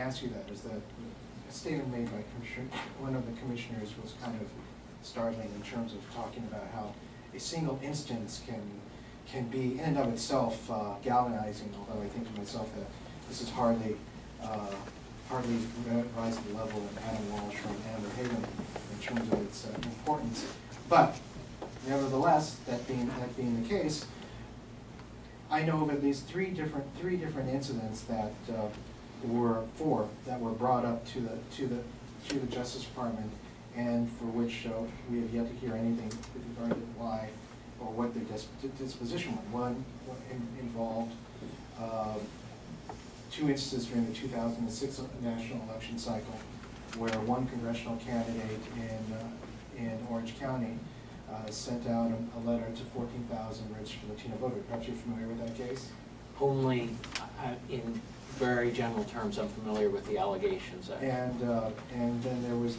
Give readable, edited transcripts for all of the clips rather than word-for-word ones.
ask you that is that a statement made by one of the commissioners was kind of startling in terms of talking about how a single instance can be in and of itself galvanizing, although I think to myself that this is hardly rise to the level of Adam Walsh or Amber Haven in terms of its importance. But nevertheless, that being the case, I know of at least three different incidents that were brought up to the Justice Department, and for which we have yet to hear anything with regard to why or what their disposition was. One involved 2 instances during the 2006 national election cycle, where one congressional candidate in Orange County sent out a letter to 14,000 registered Latino voters. Perhaps you're familiar with that case? Only in very general terms, I'm familiar with the allegations. And then there was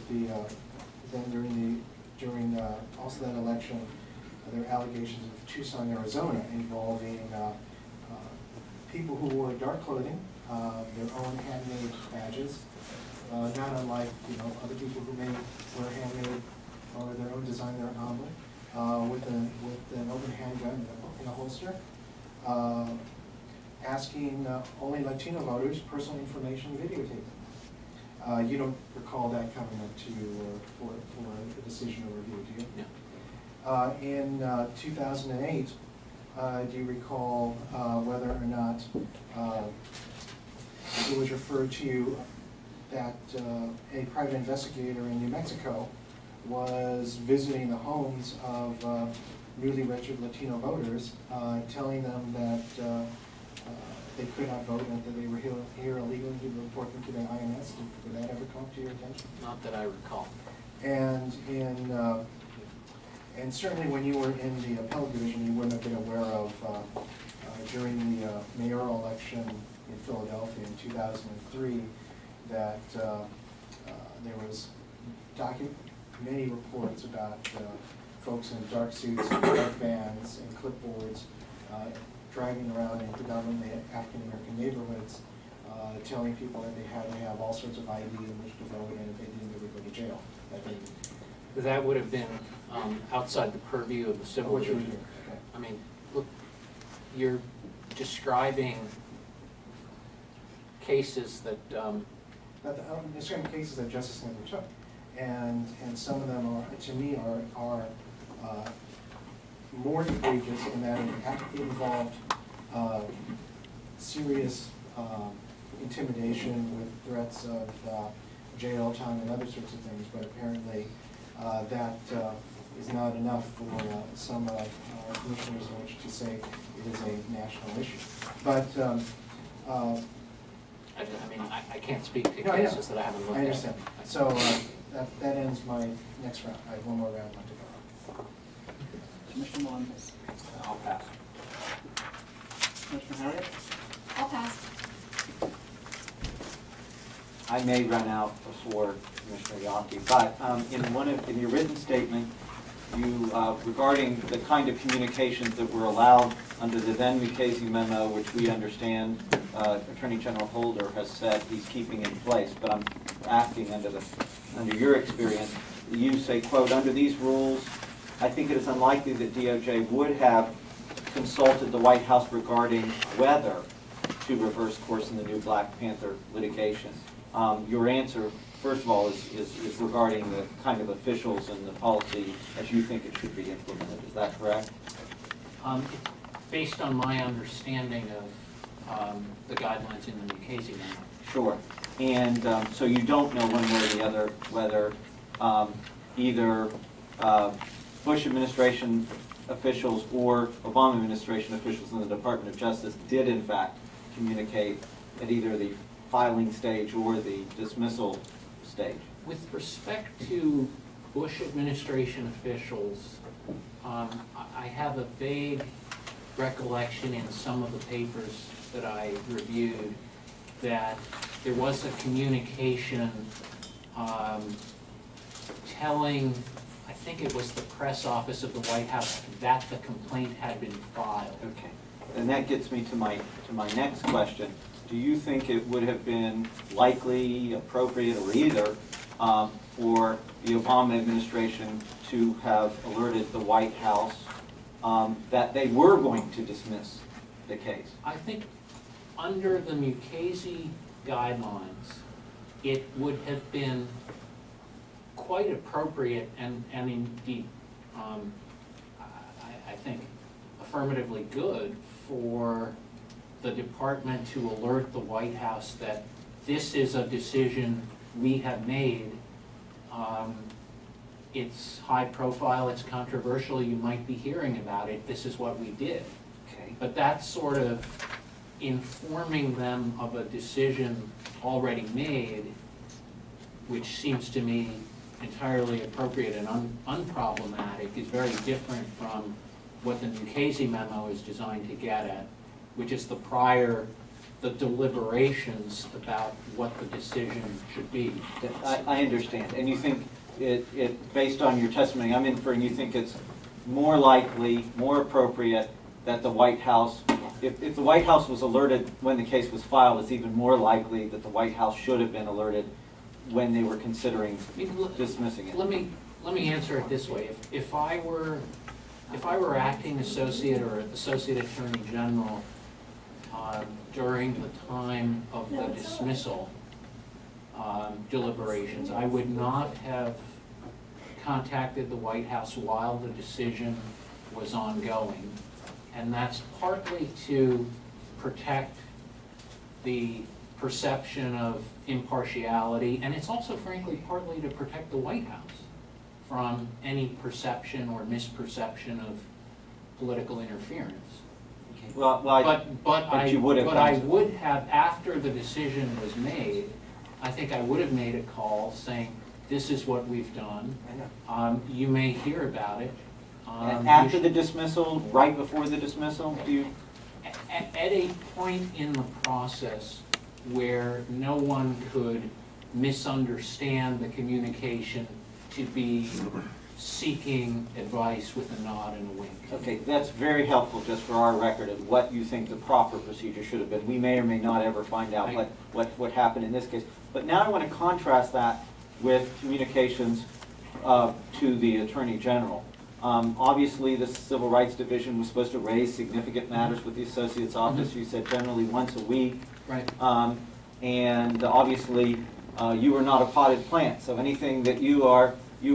during also that election, there were allegations of Tucson, Arizona, involving people who wore dark clothing, their own handmade badges, not unlike other people who may wear handmade or their own design, their own omelet, with an open handgun in a holster, asking only Latino voters personal information videotaping. You don't recall that coming up to you for a decision or review, do you? No. In 2008, do you recall whether or not it was referred to you that a private investigator in New Mexico was visiting the homes of newly registered Latino voters, telling them that they could not vote and that they were here illegally, to report them to the INS? Did that ever come to your attention? Not that I recall. And and certainly when you were in the appellate division, you wouldn't have been aware of, during the mayoral election in Philadelphia in 2003, that there was many reports about folks in dark suits, dark vans, and clipboards driving around in predominantly African-American neighborhoods, telling people that they had to have all sorts of ID in which to vote, and if they didn't, they would go to jail. That would have been outside the purview of the civil division. Okay. I mean, look, you're describing cases that... describing cases that justice never took. And some of them are, to me, are more egregious in that it involved serious intimidation with threats of jail time and other sorts of things, but apparently that is not enough for some commissioners in which to say it is a national issue. But I mean, I can't speak to cases that I haven't looked at. I understand. So that ends my next round. I have one more round left to go. Commissioner Melendez. I'll pass. Commissioner Harriet. I'll pass. I may run out before Commissioner Yaki, but in your written statement, you regarding the kind of communications that were allowed under the then Mukasey memo, which we understand Attorney General Holder has said he's keeping in place, but I'm asking under your experience, you say, quote, under these rules, I think it is unlikely that DOJ would have consulted the White House regarding whether to reverse course in the new Black Panther litigation. Your answer, first of all, is regarding the kind of officials and the policy as you think it should be implemented. Is that correct? Based on my understanding of the guidelines in the Mukasey memo. Sure. And so you don't know one way or the other whether either Bush administration officials or Obama administration officials in the Department of Justice did in fact communicate at either the filing stage or the dismissal stage. With respect to Bush administration officials, I have a vague recollection in some of the papers that I reviewed that there was a communication telling, I think it was the press office of the White House, that the complaint had been filed. Okay. And that gets me to my next question. do you think it would have been likely, appropriate, or either for the Obama administration to have alerted the White House that they were going to dismiss the case? I think under the Mukasey guidelines, it would have been quite appropriate and indeed, I think, affirmatively good for the department to alert the White House that this is a decision we have made. It's high profile, it's controversial, you might be hearing about it, this is what we did. Okay. But that's sort of informing them of a decision already made, which seems to me entirely appropriate and unproblematic, is very different from what the Mukasey memo is designed to get at, which is the deliberations about what the decision should be. I understand. And you think based on your testimony, I'm inferring you think it's more likely, more appropriate that the White House, if the White House was alerted when the case was filed, it's even more likely that the White House should have been alerted when they were considering dismissing it. Let me answer it this way. If I were acting associate or associate attorney general during the time of the dismissal deliberations, I would not have contacted the White House while the decision was ongoing. And that's partly to protect the perception of impartiality, and it's also, frankly, partly to protect the White House from any perception or misperception of political interference. Okay. But you would have. But I would have, after the decision was made, I think I would have made a call saying, this is what we've done. You may hear about it. And after the dismissal, right before the dismissal, do you? At a point in the process where no one could misunderstand the communication to be seeking advice with a nod and a wink. Okay, that's very helpful just for our record of what you think the proper procedure should have been. We may or may not ever find out what happened in this case. But now I want to contrast that with communications to the Attorney General. Obviously, the Civil Rights Division was supposed to raise significant matters with the Associate's Office. You said generally once a week. Right. And obviously, you were not a potted plant, so anything that you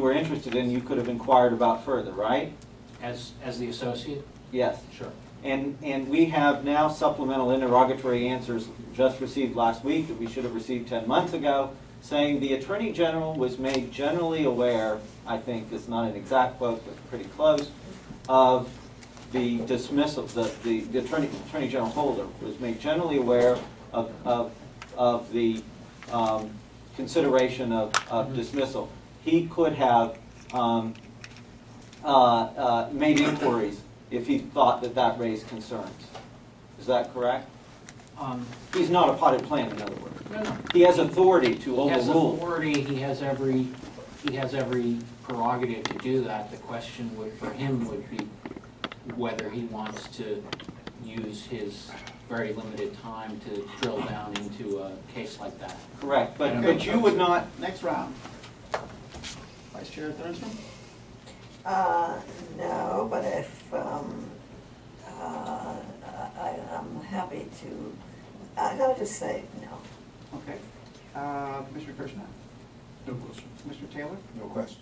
were interested in, you could have inquired about further, right? As the associate? Yes. Sure. And we have now supplemental interrogatory answers just received last week that we should have received 10 months ago, saying the Attorney General was made generally aware, I think it's not an exact quote, but pretty close, of the dismissal, the Attorney General Holder was made generally aware of the consideration of dismissal. He could have made inquiries if he thought that raised concerns. Is that correct? He's not a potted plant, in other words. No. He has authority to overrule. He has authority. He has every prerogative to do that. The question for him would be whether he wants to use his very limited time to drill down into a case like that. Correct, but you would not. Next round. Vice Chair Thurstrom? No, but if, I'm happy to, I'll just say no. Okay. Commissioner Kirschner? No questions. Commissioner Taylor? No questions.